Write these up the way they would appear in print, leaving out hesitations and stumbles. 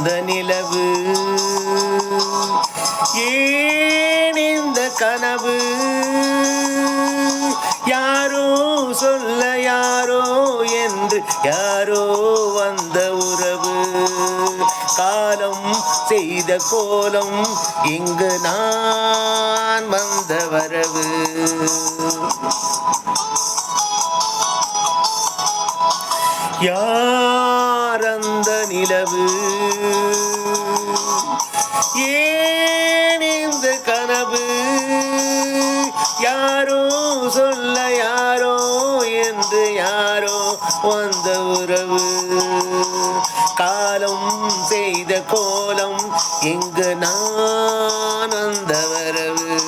அந்த நிலவு ஏன் இந்த கனவு யாரோ சொல்ல யாரோ என்று யாரோ வந்த உறவு காலம் செய்த கோலம் இங்கு நான் வந்த வரவு யார் அந்த நிலவு ஏன் இந்த கனவு யாரோ சொல்ல யாரோ என்று யாரோ வந்த உறவு காலம் செய்த கோலம் இங்கு நான் வந்த வரவு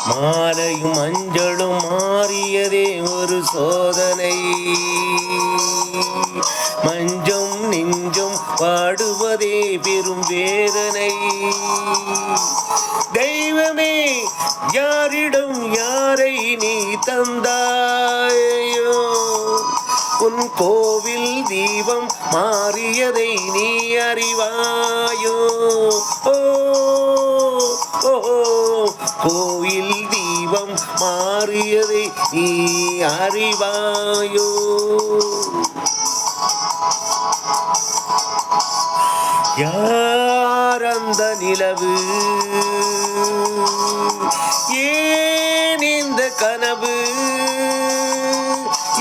மாலையும் மஞ்சளும் மாறியதே ஒரு சோதனை மஞ்சம் நெஞ்சம் பாடுவதே பெரும் வேதனை தெய்வமே யாரிடம் யாரை நீ தந்தாயோ உன் கோவில் தீபம் மாறியதை நீ அறிவாயோ கோவில் தீபம் மாறியதை நீ அறிவாயோ யார் அந்த நிலவு ஏன் இந்த கனவு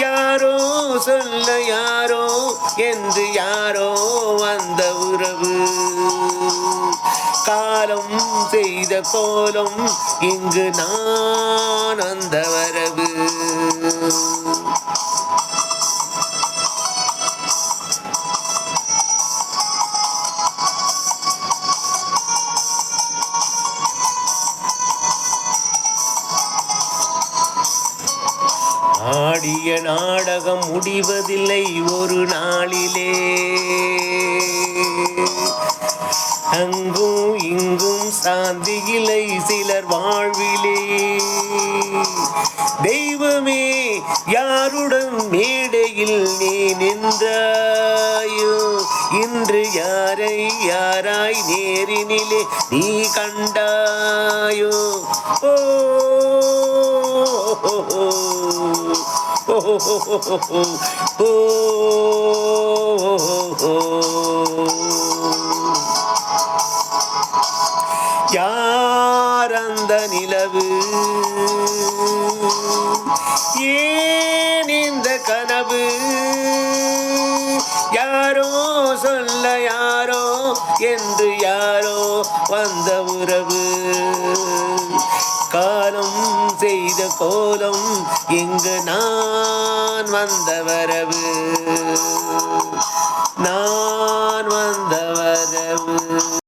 யாரோ சொல்ல யாரோ என்று யாரோ வந்த உறவு காலம் செய்த கோலம் இங்கு நான் வந்த வரவு ஆடிய நாடகம் முடிவதில்லை ஒரு நாளிலே அங்கும் இங்கும் சாந்தி இல்லை சிலர் வாழ்விலே தெய்வமே யாருடன் மேடையில் நீ நின்றாயோ இன்று யாரை யாராய் நேரினிலே நீ கண்டாயோ யார் அந்த நிலவு ஏன் இந்த கனவு யாரோ சொல்ல யாரோ என்று யாரோ வந்த உறவு காலம் செய்த கோலம் இங்கு நான் வந்த வரவு நான் வந்த வரவு